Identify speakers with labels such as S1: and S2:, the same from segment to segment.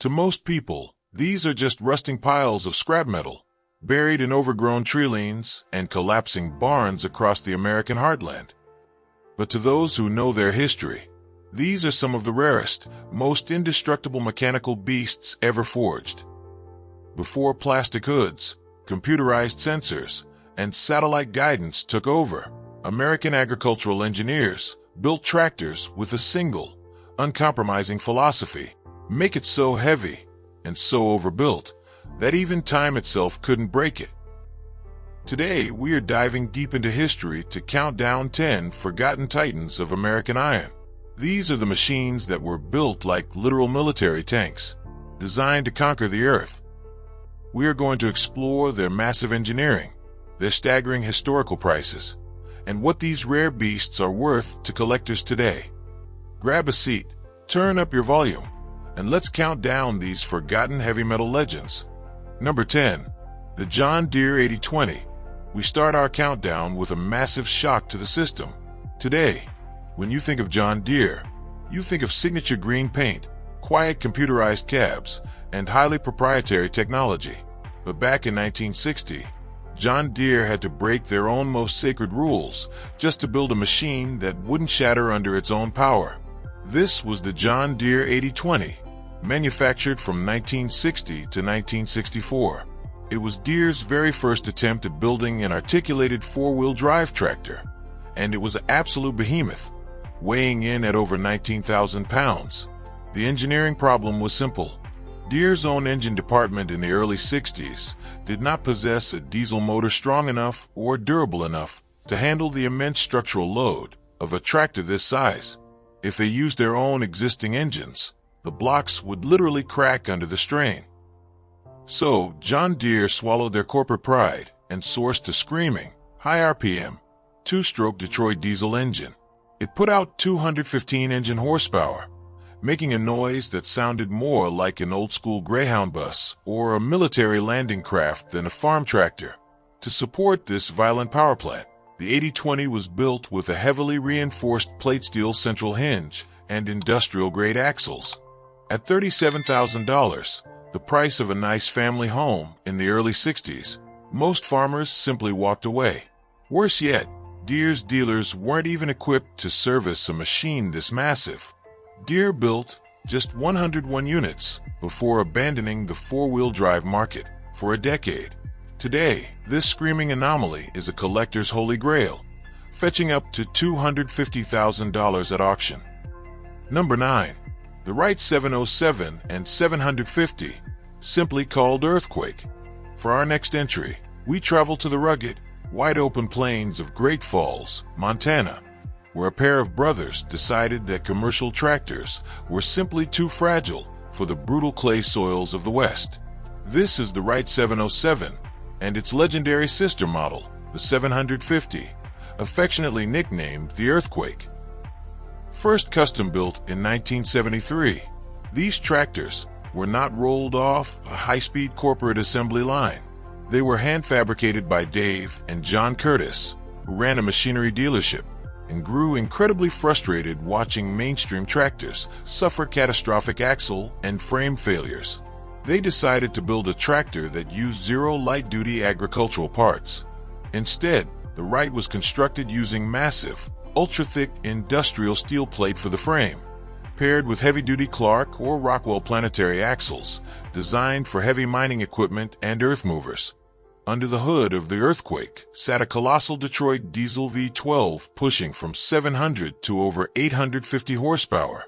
S1: To most people, these are just rusting piles of scrap metal, buried in overgrown tree lanes and collapsing barns across the American heartland. But to those who know their history, these are some of the rarest, most indestructible mechanical beasts ever forged. Before plastic hoods, computerized sensors, and satellite guidance took over, American agricultural engineers built tractors with a single, uncompromising philosophy: make it so heavy and so overbuilt that even time itself couldn't break it. Today, we are diving deep into history to count down 10 forgotten titans of American iron. These are the machines that were built like literal military tanks, designed to conquer the earth. We are going to explore their massive engineering, their staggering historical prices, and what these rare beasts are worth to collectors today. Grab a seat, turn up your volume, and let's count down these forgotten heavy metal legends. Number 10. The John Deere 8020. We start our countdown with a massive shock to the system. Today, when you think of John Deere, you think of signature green paint, quiet computerized cabs, and highly proprietary technology. But back in 1960, John Deere had to break their own most sacred rules just to build a machine that wouldn't shatter under its own power. This was the John Deere 8020, manufactured from 1960 to 1964. It was Deere's very first attempt at building an articulated four-wheel drive tractor, and it was an absolute behemoth, weighing in at over 19,000 pounds. The engineering problem was simple. Deere's own engine department in the early 60s did not possess a diesel motor strong enough or durable enough to handle the immense structural load of a tractor this size. If they used their own existing engines, the blocks would literally crack under the strain. So, John Deere swallowed their corporate pride and sourced a screaming, high RPM, two-stroke Detroit Diesel engine. It put out 215 engine horsepower, making a noise that sounded more like an old-school Greyhound bus or a military landing craft than a farm tractor. To support this violent power plant, the 8020 was built with a heavily reinforced plate steel central hinge and industrial-grade axles. At $37,000, the price of a nice family home in the early 60s, most farmers simply walked away. Worse yet, Deere's dealers weren't even equipped to service a machine this massive. Deere built just 101 units before abandoning the four-wheel drive market for a decade. Today, this screaming anomaly is a collector's holy grail, fetching up to $250,000 at auction. Number 9. The Rite 707 and 750, simply called Earthquake. For our next entry, we travel to the rugged, wide-open plains of Great Falls, Montana, where a pair of brothers decided that commercial tractors were simply too fragile for the brutal clay soils of the West. This is the Rite 707 and its legendary sister model, the 750, affectionately nicknamed the Earthquake. First custom-built in 1973, these tractors were not rolled off a high-speed corporate assembly line. They were hand-fabricated by Dave and John Curtis, who ran a machinery dealership, and grew incredibly frustrated watching mainstream tractors suffer catastrophic axle and frame failures. They decided to build a tractor that used zero light-duty agricultural parts. Instead, the Rite was constructed using massive, ultra-thick industrial steel plate for the frame, paired with heavy-duty Clark or Rockwell planetary axles, designed for heavy mining equipment and earth movers. Under the hood of the Earthquake sat a colossal Detroit Diesel V12 pushing from 700 to over 850 horsepower,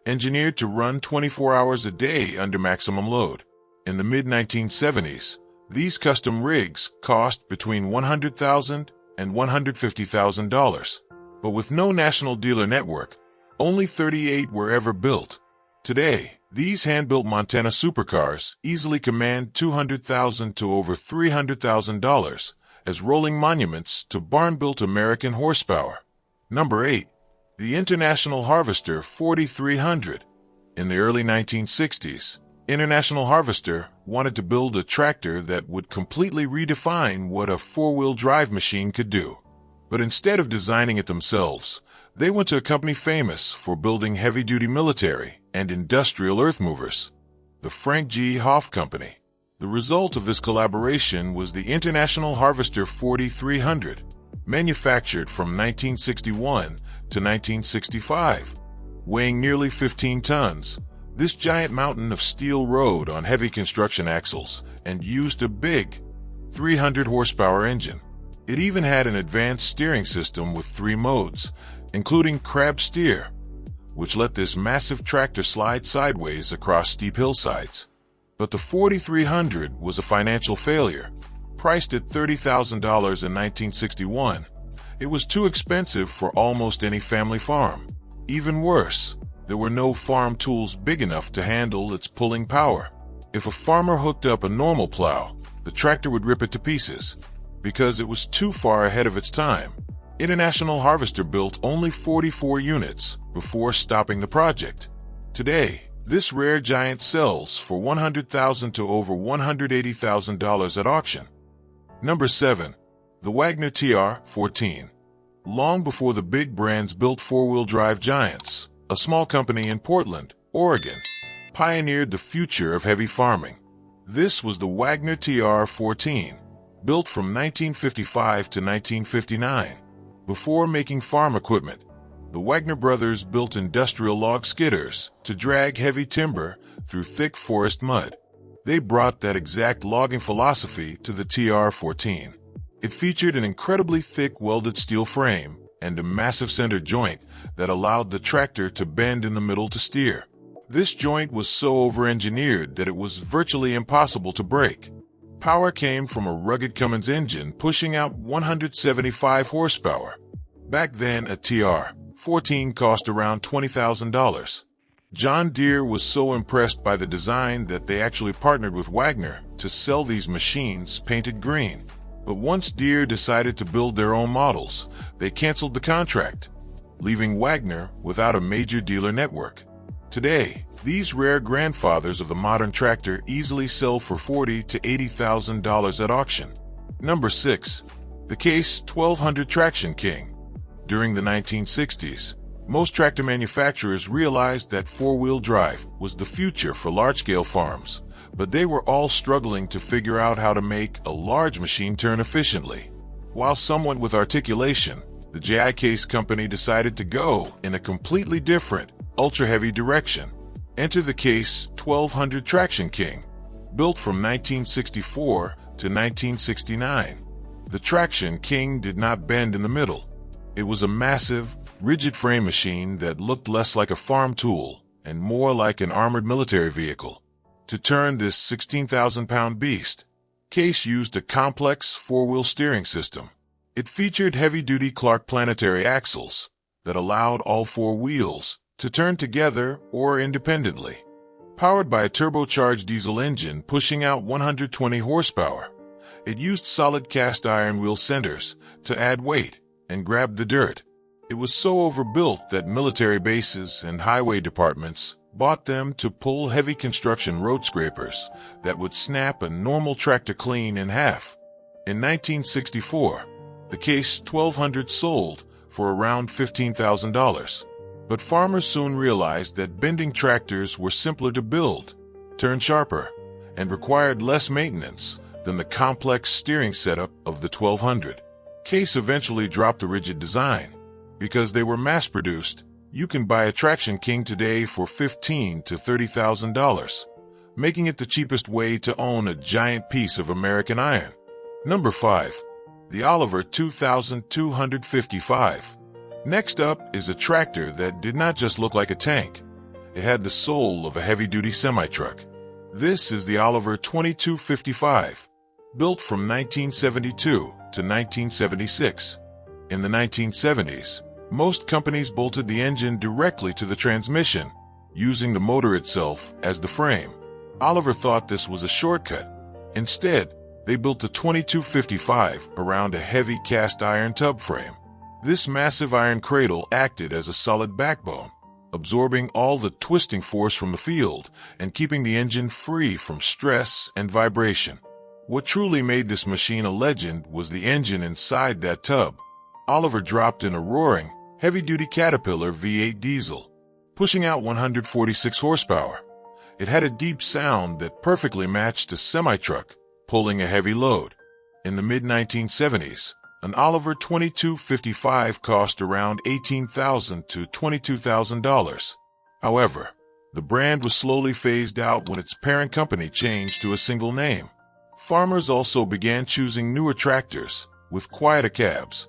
S1: engineered to run 24 hours a day under maximum load. In the mid-1970s, these custom rigs cost between $100,000 and $150,000. But with no national dealer network, only 38 were ever built. Today, these hand-built Montana supercars easily command $200,000 to over $300,000 as rolling monuments to barn-built American horsepower. Number 8. The International Harvester 4300. In the early 1960s, International Harvester wanted to build a tractor that would completely redefine what a four-wheel drive machine could do. But instead of designing it themselves, they went to a company famous for building heavy-duty military and industrial earth movers. the Frank G. Hoff Company. The result of this collaboration was the International Harvester 4300, manufactured from 1961 to 1965. Weighing nearly 15 tons, this giant mountain of steel rode on heavy construction axles and used a big 300 horsepower engine. It even had an advanced steering system with 3 modes, including crab steer, which let this massive tractor slide sideways across steep hillsides. But the 4300 was a financial failure. Priced at $30,000 in 1961, it was too expensive for almost any family farm. Even worse, there were no farm tools big enough to handle its pulling power. If a farmer hooked up a normal plow, the tractor would rip it to pieces because it was too far ahead of its time. International Harvester built only 44 units before stopping the project. Today, this rare giant sells for $100,000 to over $180,000 at auction. Number 7. The Wagner TR-14. Long before the big brands built four-wheel drive giants, a small company in Portland, Oregon, pioneered the future of heavy farming. This was the Wagner TR-14, built from 1955 to 1959. Before making farm equipment, the Wagner brothers built industrial log skidders to drag heavy timber through thick forest mud. They brought that exact logging philosophy to the TR-14. It featured an incredibly thick welded steel frame and a massive center joint that allowed the tractor to bend in the middle to steer. This joint was so over-engineered that it was virtually impossible to break. Power came from a rugged Cummins engine pushing out 175 horsepower. Back then, a TR-14 cost around $20,000. John Deere was so impressed by the design that they actually partnered with Wagner to sell these machines painted green. But once Deere decided to build their own models, they canceled the contract, leaving Wagner without a major dealer network. Today, these rare grandfathers of the modern tractor easily sell for $40,000 to $80,000 at auction. Number 6. The Case 1200 Traction King. During the 1960s, most tractor manufacturers realized that four-wheel drive was the future for large-scale farms, but they were all struggling to figure out how to make a large machine turn efficiently. While somewhat with articulation, the J.I. Case company decided to go in a completely different, ultra-heavy direction. Enter the Case 1200 Traction King, built from 1964 to 1969. The Traction King did not bend in the middle. It was a massive, rigid frame machine that looked less like a farm tool and more like an armored military vehicle. To turn this 16,000-pound beast, Case used a complex four-wheel steering system. It featured heavy-duty Clark planetary axles that allowed all four wheels to turn together or independently. Powered by a turbocharged diesel engine pushing out 120 horsepower, it used solid cast iron wheel centers to add weight and grab the dirt. It was so overbuilt that military bases and highway departments bought them to pull heavy construction road scrapers that would snap a normal tractor clean in half. In 1964, the Case 1200 sold for around $15,000. But farmers soon realized that bending tractors were simpler to build, turn sharper, and required less maintenance than the complex steering setup of the 1200. Case eventually dropped the rigid design. Because they were mass-produced, you can buy a Traction King today for $15,000 to $30,000, making it the cheapest way to own a giant piece of American iron. Number 5. The Oliver 2255. Next up is a tractor that did not just look like a tank. It had the soul of a heavy-duty semi-truck. This is the Oliver 2255, built from 1972 to 1976. In the 1970s, most companies bolted the engine directly to the transmission, using the motor itself as the frame. Oliver thought this was a shortcut. Instead, they built the 2255 around a heavy cast iron tub frame. This massive iron cradle acted as a solid backbone, absorbing all the twisting force from the field and keeping the engine free from stress and vibration. What truly made this machine a legend was the engine inside that tub. Oliver dropped in a roaring, heavy-duty Caterpillar V8 diesel, pushing out 146 horsepower. It had a deep sound that perfectly matched a semi-truck pulling a heavy load. In the mid-1970s, an Oliver 2255 cost around $18,000 to $22,000. However, the brand was slowly phased out when its parent company changed to a single name. Farmers also began choosing newer tractors with quieter cabs,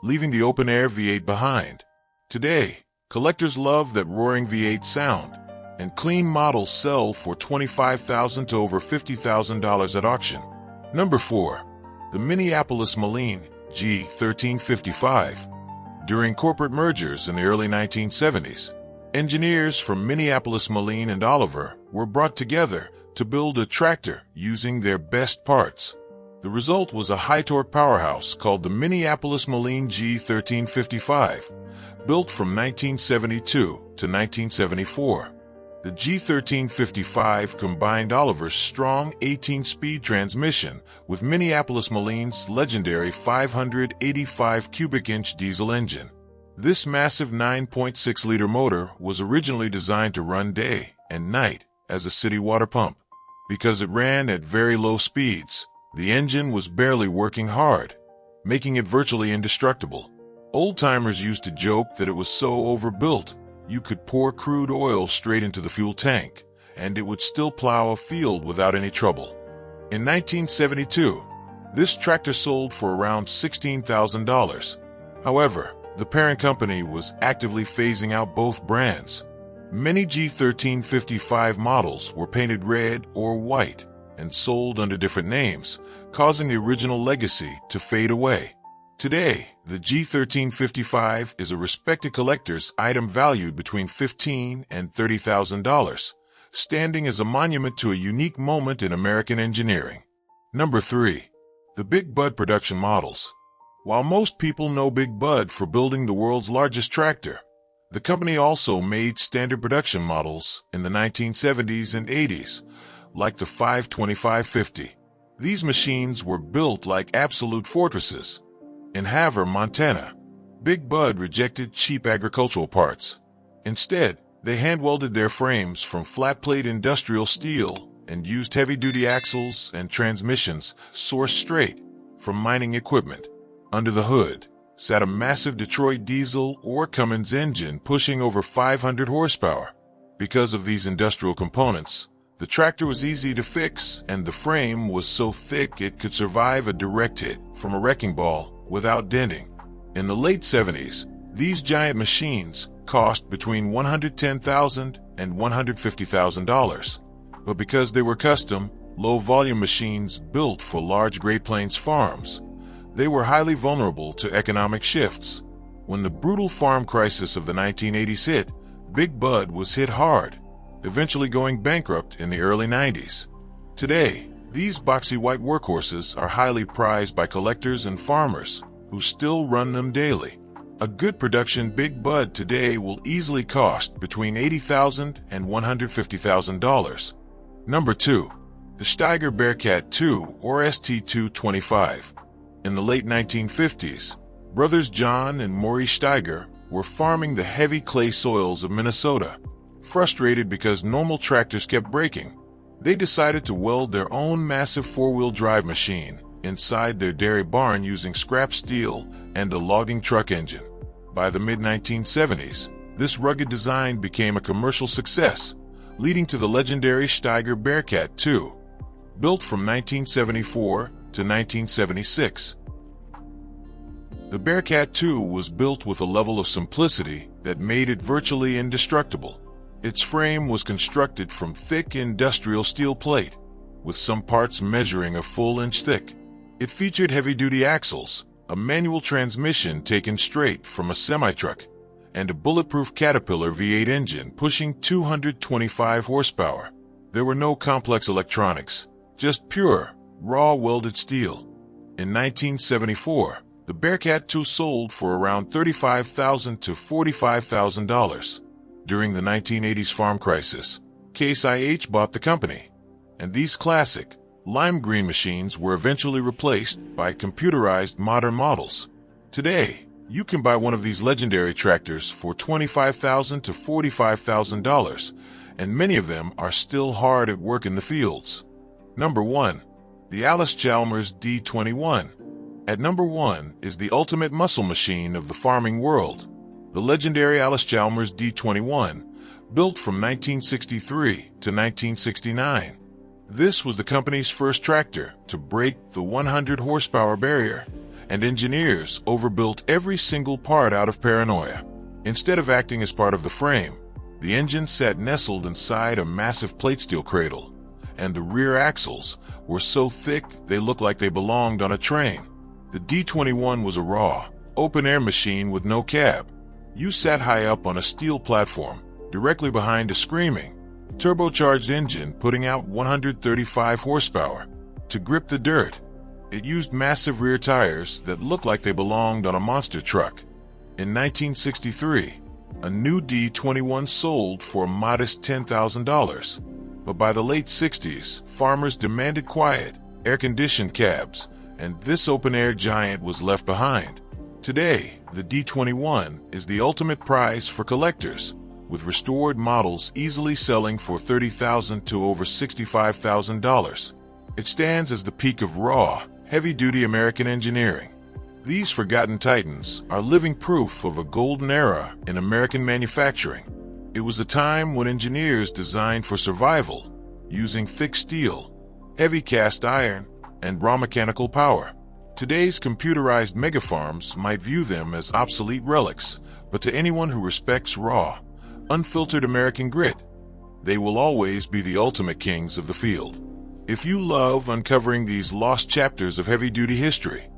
S1: leaving the open-air V8 behind. Today, collectors love that roaring V8 sound, and clean models sell for $25,000 to over $50,000 at auction. Number 4. The Minneapolis Moline G1355. During corporate mergers in the early 1970s, engineers from Minneapolis, Moline, and Oliver were brought together to build a tractor using their best parts. The result was a high-torque powerhouse called the Minneapolis Moline G1355, built from 1972 to 1974. The G1355 combined Oliver's strong 18-speed transmission with Minneapolis Moline's legendary 585 cubic inch diesel engine. This massive 9.6-liter motor was originally designed to run day and night as a city water pump. Because it ran at very low speeds, the engine was barely working hard, making it virtually indestructible. Old-timers used to joke that it was so overbuilt, you could pour crude oil straight into the fuel tank, and it would still plow a field without any trouble. In 1972, this tractor sold for around $16,000. However, the parent company was actively phasing out both brands. Many G1355 models were painted red or white and sold under different names, causing the original legacy to fade away. Today, the G1355 is a respected collector's item valued between $15,000 and $30,000, standing as a monument to a unique moment in American engineering. Number 3. The Big Bud production models. While most people know Big Bud for building the world's largest tractor, the company also made standard production models in the 1970s and 80s, like the 52550. These machines were built like absolute fortresses. In Havre, Montana, Big Bud rejected cheap agricultural parts. Instead, they hand-welded their frames from flat-plate industrial steel and used heavy-duty axles and transmissions sourced straight from mining equipment. Under the hood sat a massive Detroit Diesel or Cummins engine pushing over 500 horsepower. Because of these industrial components, the tractor was easy to fix, and the frame was so thick it could survive a direct hit from a wrecking ball without denting. In the late 70s, these giant machines cost between $110,000 and $150,000. But because they were custom, low-volume machines built for large Great Plains farms, they were highly vulnerable to economic shifts. When the brutal farm crisis of the 1980s hit, Big Bud was hit hard, eventually going bankrupt in the early 90s. Today, these boxy white workhorses are highly prized by collectors and farmers who still run them daily. A good production Big Bud today will easily cost between $80,000 and $150,000. Number 2. The Steiger Bearcat 2 or ST225. In the late 1950s, brothers John and Maurice Steiger were farming the heavy clay soils of Minnesota. Frustrated because normal tractors kept breaking, they decided to weld their own massive four-wheel drive machine inside their dairy barn using scrap steel and a logging truck engine. By the mid-1970s, this rugged design became a commercial success, leading to the legendary Steiger Bearcat 2, built from 1974 to 1976. The Bearcat 2 was built with a level of simplicity that made it virtually indestructible. Its frame was constructed from thick industrial steel plate, with some parts measuring a full inch thick. It featured heavy-duty axles, a manual transmission taken straight from a semi-truck, and a bulletproof Caterpillar V8 engine pushing 225 horsepower. There were no complex electronics, just pure, raw welded steel. In 1974, the Bearcat 2 sold for around $35,000 to $45,000. During the 1980s farm crisis, Case IH bought the company, and these classic, lime green machines were eventually replaced by computerized modern models. Today, you can buy one of these legendary tractors for $25,000 to $45,000, and many of them are still hard at work in the fields. Number 1. The Allis Chalmers D21. At number 1 is the ultimate muscle machine of the farming world, the legendary Allis Chalmers D21, built from 1963 to 1969. This was the company's first tractor to break the 100 horsepower barrier, and engineers overbuilt every single part out of paranoia. Instead of acting as part of the frame, the engine sat nestled inside a massive plate steel cradle, and the rear axles were so thick they looked like they belonged on a train. The D21 was a raw, open-air machine with no cab. You sat high up on a steel platform, directly behind a screaming, turbocharged engine putting out 135 horsepower. To grip the dirt, it used massive rear tires that looked like they belonged on a monster truck. In 1963, a new D21 sold for a modest $10,000. But by the late 60s, farmers demanded quiet, air-conditioned cabs, and this open-air giant was left behind. Today, the D21 is the ultimate prize for collectors, with restored models easily selling for $30,000 to over $65,000. It stands as the peak of raw, heavy-duty American engineering. These forgotten titans are living proof of a golden era in American manufacturing. It was a time when engineers designed for survival, using thick steel, heavy cast iron, and raw mechanical power. Today's computerized megafarms might view them as obsolete relics, but to anyone who respects raw, unfiltered American grit, they will always be the ultimate kings of the field. If you love uncovering these lost chapters of heavy-duty history,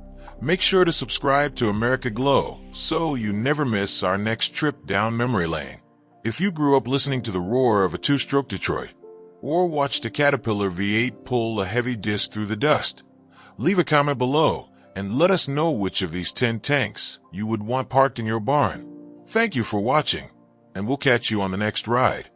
S1: make sure to subscribe to America Glow so you never miss our next trip down memory lane. If you grew up listening to the roar of a two-stroke Detroit, or watched a Caterpillar V8 pull a heavy disc through the dust, leave a comment below and let us know which of these 10 tanks you would want parked in your barn. Thank you for watching, and we'll catch you on the next ride.